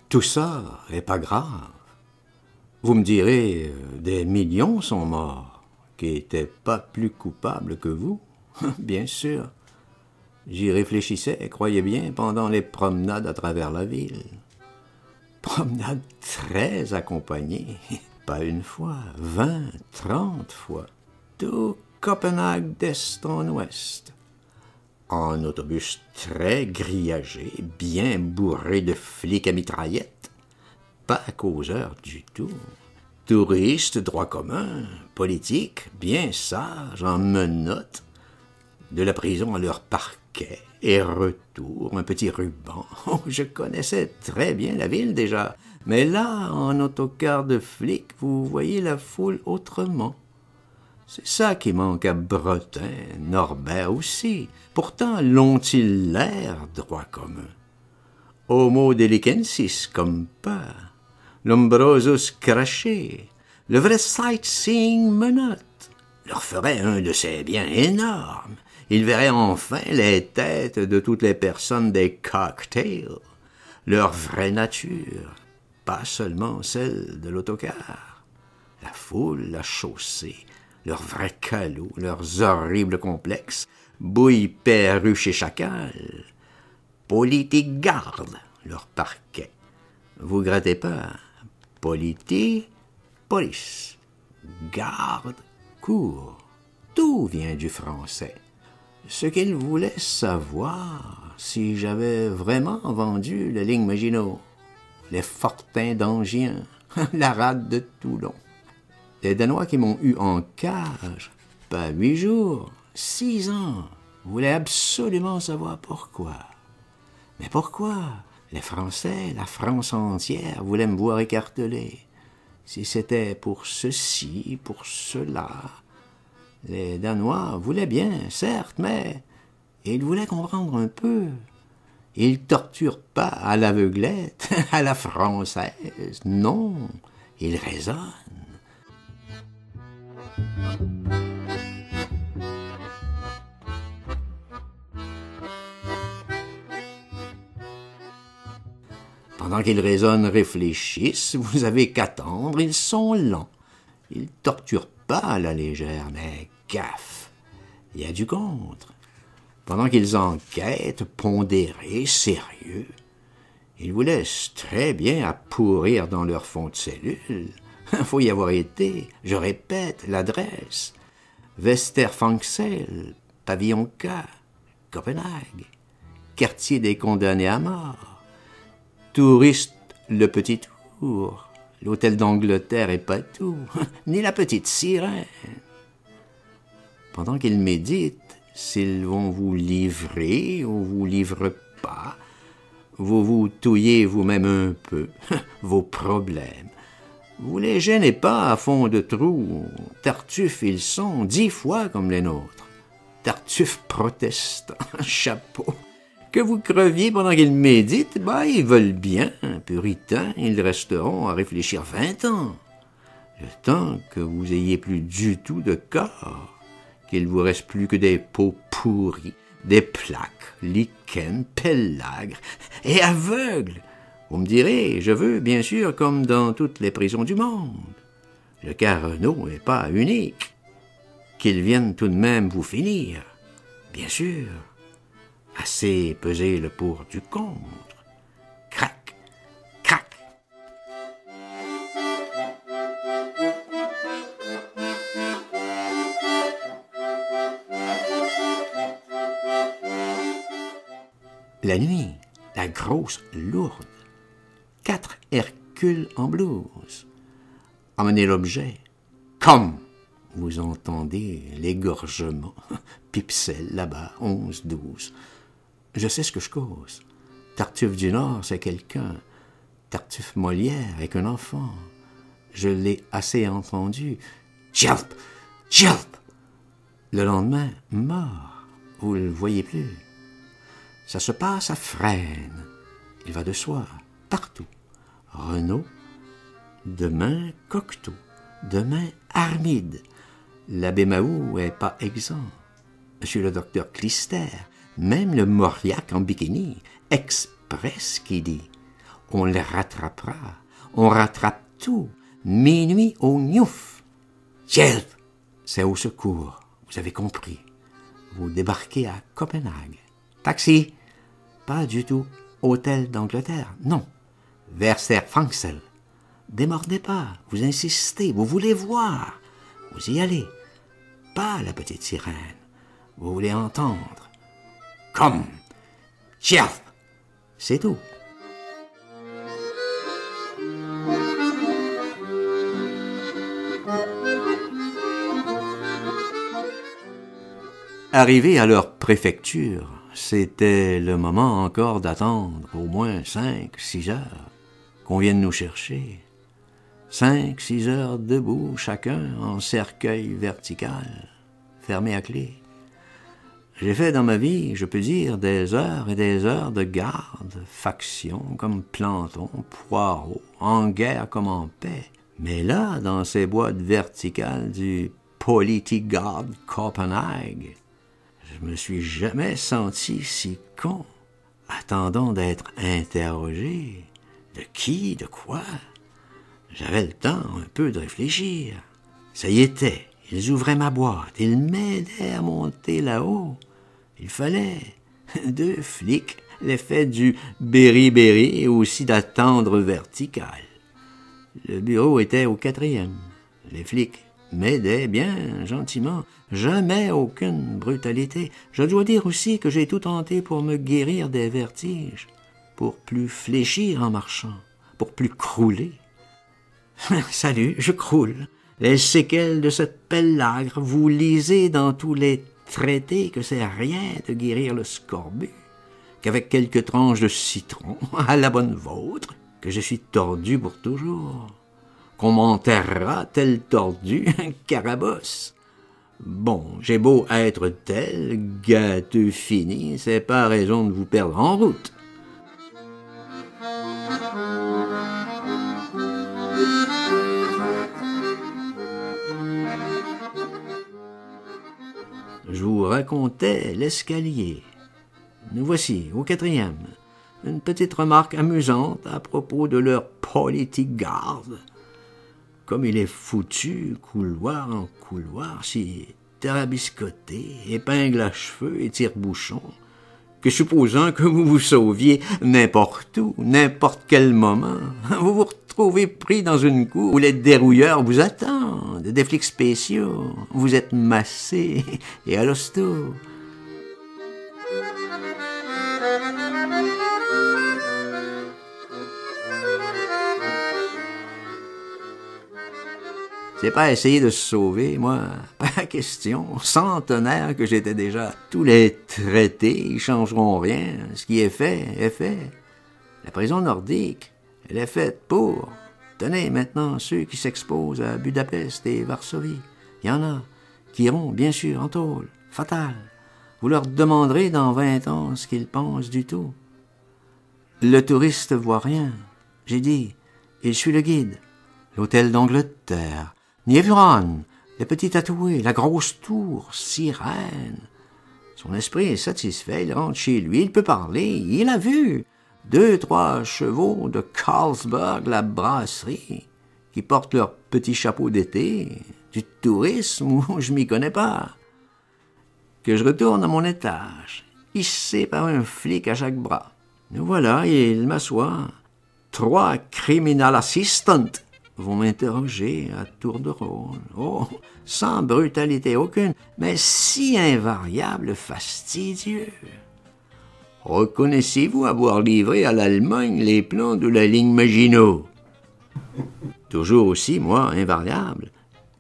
Tout ça est pas grave. Vous me direz, des millions sont morts, qui étaient pas plus coupables que vous. Bien sûr. J'y réfléchissais, croyez bien, pendant les promenades à travers la ville. Promenades très accompagnées, pas une fois, 20, 30 fois. Tout Copenhague d'est en ouest. En autobus très grillagé, bien bourré de flics à mitraillettes. Pas causeurs du tout. Touristes, droit commun, politiques, bien sages, en menottes. De la prison à leur parquet, et retour, un petit ruban. Oh, je connaissais très bien la ville déjà. Mais là, en autocar de flics, vous voyez la foule autrement. C'est ça qui manque à Bretin, Norbert aussi. Pourtant, l'ont-ils l'air droit commun? Homo delicensis comme pas. Lombrosus craché. Le vrai sightseeing menotte. Leur ferait un de ces biens énormes. Ils verraient enfin les têtes de toutes les personnes des cocktails. Leur vraie nature, pas seulement celle de l'autocar. La foule, la chaussée, leurs vrais calots, leurs horribles complexes, bouilles perruches et chacals. Politique garde, leur parquet. Vous grattez pas. Politique, police. Garde, cour. Tout vient du français. Ce qu'ils voulaient savoir, si j'avais vraiment vendu la ligne Maginot, les Fortins d'Angien, la rade de Toulon. Les Danois qui m'ont eu en cage, pas 8 jours, 6 ans, voulaient absolument savoir pourquoi. Mais pourquoi? Les Français, la France entière, voulaient me voir écartelé. Si c'était pour ceci, pour cela. Les Danois voulaient bien, certes, mais ils voulaient comprendre un peu. Ils torturent pas à l'aveuglette, à la française, non, ils raisonnent. Pendant qu'ils raisonnent, réfléchissent, vous avez qu'attendre, ils sont lents. Ils torturent pas à la légère, mais gaffe. Il y a du contre. Pendant qu'ils enquêtent, pondérés, sérieux, ils vous laissent très bien à pourrir dans leur fond de cellule. Faut y avoir été, je répète, l'adresse. Westerfanxel, pavillon K, Copenhague, quartier des condamnés à mort. Touriste, le petit tour, l'hôtel d'Angleterre et pas tout, ni la petite sirène. Pendant qu'ils méditent, s'ils vont vous livrer ou vous livrent pas, vous vous touillez vous-même un peu, vos problèmes. Vous les gênez pas à fond de trou, Tartuffe ils sont 10 fois comme les nôtres. Tartuffe protestant, chapeau. Que vous creviez pendant qu'ils méditent, ils veulent bien, puritains, ils resteront à réfléchir 20 ans. Le temps que vous ayez plus du tout de corps, qu'il vous reste plus que des peaux pourries, des plaques, lichens, pellagres et aveugles. Vous me direz, je veux, bien sûr, comme dans toutes les prisons du monde. Le cas Renaud n'est pas unique. Qu'ils viennent tout de même vous finir, bien sûr. Assez peser le pour du contre. Crac, crac. La nuit, la grosse lourde. 4 Hercules en blouse. Emmenez l'objet. Comme vous entendez l'égorgement. Pipsel, là-bas, 11, 12. Je sais ce que je cause. Tartuffe du Nord, c'est quelqu'un. Tartuffe Molière est qu'un enfant. Je l'ai assez entendu. Jelp! Jelp! Le lendemain, mort. Vous le voyez plus. Ça se passe à Fresnes. Il va de soi, partout. Renaud, demain Cocteau, demain Armide. L'abbé Mahou est pas exempt. Monsieur le docteur Clister, même le Mauriac en bikini, express qui dit On les rattrapera. On rattrape tout. Minuit au Niouf. Hjälp! C'est au secours. Vous avez compris. Vous débarquez à Copenhague. Taxi! Pas du tout. Hôtel d'Angleterre. Non. Verser Fangsel. Démordez pas. Vous insistez. Vous voulez voir. Vous y allez. Pas la petite sirène. Vous voulez entendre. Comme. Hjälp! C'est tout. Arrivés à leur préfecture, c'était le moment encore d'attendre au moins 5-6 heures qu'on vienne nous chercher. 5-6 heures debout, chacun en cercueil vertical, fermé à clé. J'ai fait dans ma vie, je peux dire, des heures et des heures de garde, faction comme Planton, Poirot, en guerre comme en paix. Mais là, dans ces boîtes verticales du Politigard Copenhague, je me suis jamais senti si con, attendant d'être interrogé. De qui, de quoi? J'avais le temps un peu de réfléchir. Ça y était, ils ouvraient ma boîte, ils m'aidaient à monter là-haut. Il fallait 2 flics, l'effet du berry-berry et aussi d'attendre vertical. Le bureau était au 4e. Les flics m'aidaient bien gentiment. Jamais aucune brutalité. Je dois dire aussi que j'ai tout tenté pour me guérir des vertiges, pour plus fléchir en marchant, pour plus crouler. Salut, je croule. Les séquelles de cette pellagre, vous lisez dans tous les traités que c'est rien de guérir le scorbut, qu'avec quelques tranches de citron, à la bonne vôtre, que je suis tordu pour toujours, qu'on m'enterrera tel tordu, Carabosse. Bon, j'ai beau être tel, gâteux fini, c'est pas raison de vous perdre en route. Je vous racontais l'escalier. Nous voici, au 4e. Une petite remarque amusante à propos de leur Politigard. Comme il est foutu, couloir en couloir, si tarabiscoté, épingle à cheveux et tire-bouchon, que supposant que vous vous sauviez n'importe où, n'importe quel moment, vous vous retrouvez pris dans une cour où les dérouilleurs vous attendent, des flics spéciaux, vous êtes massé et à l'hosto. C'est pas essayer de se sauver, moi. Pas question. Centenaire que j'étais déjà. Tous les traités, ils changeront rien. Ce qui est fait, est fait. La prison nordique, elle est faite pour. Tenez, maintenant, ceux qui s'exposent à Budapest et Varsovie. Il y en a qui iront, bien sûr, en tôle. Fatal. Vous leur demanderez dans 20 ans ce qu'ils pensent du tout. Le touriste voit rien. J'ai dit, et je suis le guide. L'hôtel d'Angleterre. Niévuran, le petit tatoué, la grosse tour, sirène. Son esprit est satisfait, il rentre chez lui, il peut parler, il a vu 2-3 chevaux de Carlsberg, la brasserie, qui portent leur petit chapeau d'été, du tourisme où je m'y connais pas. Que je retourne à mon étage, hissé par un flic à chaque bras. Nous voilà, il m'assoit. 3 criminal assistants vont m'interroger à tour de rôle. Oh, sans brutalité aucune, mais si invariable, fastidieux. Reconnaissez-vous avoir livré à l'Allemagne les plans de la ligne Maginot? Toujours aussi, moi, invariable.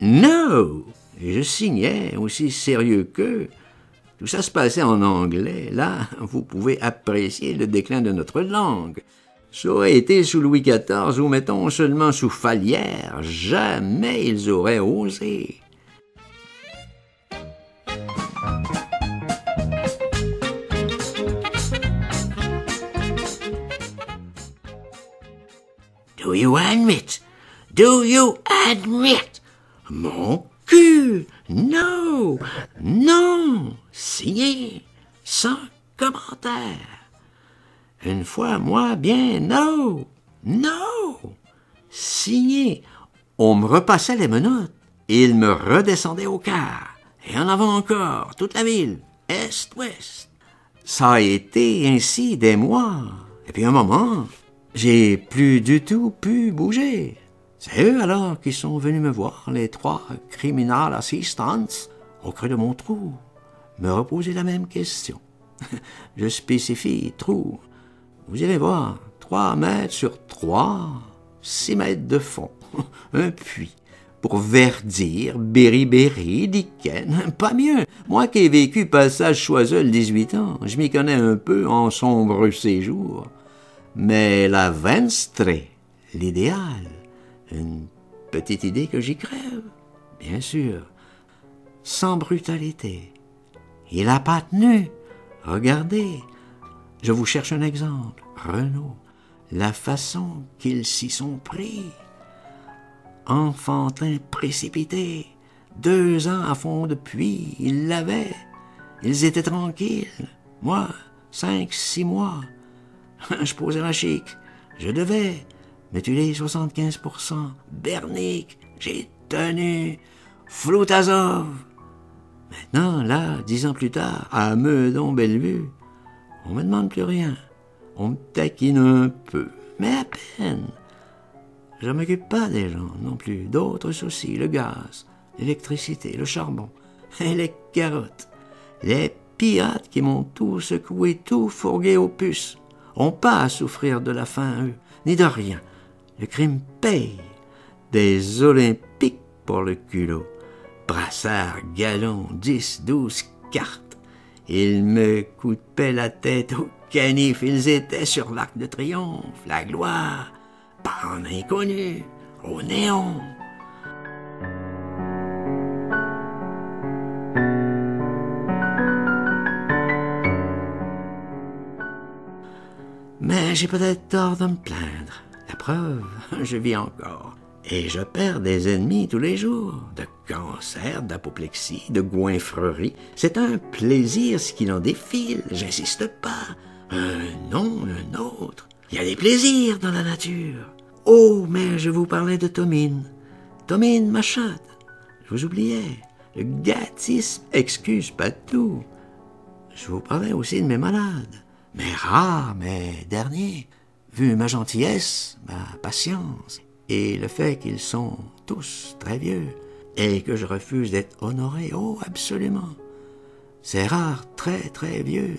No! Et je signais, aussi sérieux qu'eux. Tout ça se passait en anglais. Là, vous pouvez apprécier le déclin de notre langue. Ça aurait été sous Louis XIV ou, mettons, seulement sous Falière. Jamais ils auraient osé. Do you admit? Do you admit? Mon cul! Non! Non! Signé! Sans commentaire! Une fois, moi, bien, non! Non! Signé! On me repassait les menottes et il me redescendait au quart. Et en avant encore, toute la ville, est-ouest. Ça a été ainsi des mois. Et puis un moment, j'ai plus du tout pu bouger. C'est eux alors qui sont venus me voir, les 3 criminal assistants, au creux de mon trou, me reposer la même question. Je spécifie trou. Vous irez voir, 3 mètres sur 3, 6 mètres de fond, un puits. Pour verdir, Berry-Berry, Dicken, pas mieux. Moi qui ai vécu passage Choiseul 18 ans, je m'y connais un peu en sombre séjour. Mais la Venstre, l'idéal, une petite idée que j'y crève, bien sûr, sans brutalité. Il a pas tenu. Regardez, je vous cherche un exemple. Renaud, la façon qu'ils s'y sont pris. Enfantin précipité, 2 ans à fond de puits, ils l'avaient. Ils étaient tranquilles. Moi, 5, 6 mois. Je posais ma chic. Je devais. Mais tu l'es 75%. Bernic, j'ai tenu. Floutazov. Maintenant, là, 10 ans plus tard, à Meudon-Bellevue, on me demande plus rien. On me taquine un peu, mais à peine. Je m'occupe pas des gens non plus. D'autres soucis, le gaz, l'électricité, le charbon, et les carottes. Les pirates qui m'ont tout secoué, tout fourgué aux puces, ont pas à souffrir de la faim, eux, ni de rien. Le crime paye. Des Olympiques pour le culot. Brassard, galon, 10, 12 cartes. Ils me coupaient la tête au canif. Ils étaient sur l'Arc de Triomphe, la gloire. Pas en inconnu, au néon. Mais j'ai peut-être tort de me plaindre. La preuve, je vis encore. Et je perds des ennemis tous les jours. De cancer, d'apoplexie, de goinfrerie. C'est un plaisir ce qu'il en défile, j'insiste pas. Un nom, un autre. Il y a des plaisirs dans la nature. Oh, mais je vous parlais de Tomine. Tomine Machotte. Je vous oubliais. Le gâtisme excuse pas tout. Je vous parlais aussi de mes malades. Mes rares, mes derniers. Vu ma gentillesse, ma patience, et le fait qu'ils sont tous très vieux, et que je refuse d'être honoré, oh, absolument. Ces rares, très, très vieux,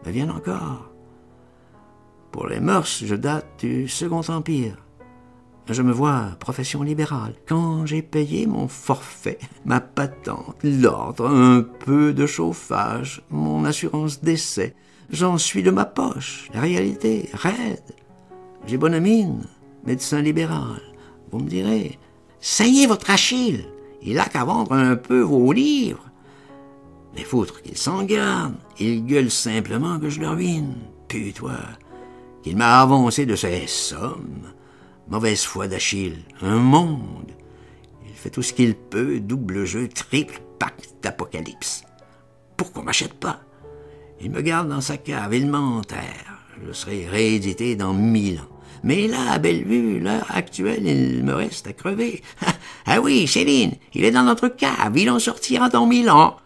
me viennent encore. Pour les mœurs, je date du Second Empire. Je me vois profession libérale. Quand j'ai payé mon forfait, ma patente, l'ordre, un peu de chauffage, mon assurance décès, j'en suis de ma poche. La réalité, raide. J'ai bonne mine, médecin libéral. Vous me direz, saignez votre Achille. Il a qu'à vendre un peu vos livres. Mais foutre qu'il s'en garde. Il gueule simplement que je le ruine. Putois, qu'il m'a avancé de ces sommes. Mauvaise foi d'Achille, un monde. Il fait tout ce qu'il peut, double jeu, triple pacte d'apocalypse. Pourquoi m'achète pas? Il me garde dans sa cave, il m'enterre. Je serai réédité dans 1000 ans. Mais là, à Bellevue, l'heure actuelle, il me reste à crever. Ah oui, Céline, il est dans notre cave, il en sortira dans 1000 ans.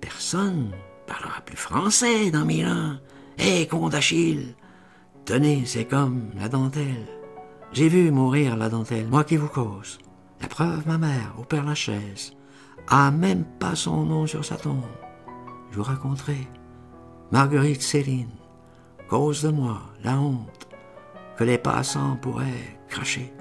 Personne parlera plus français dans 1000 ans. Hé, comte Achille, tenez, c'est comme la dentelle. J'ai vu mourir la dentelle, moi qui vous cause. La preuve, ma mère, au Père-Lachaise, a même pas son nom sur sa tombe. Je vous raconterai. Marguerite Céline, cause de moi, la honte, que les passants pourraient cracher.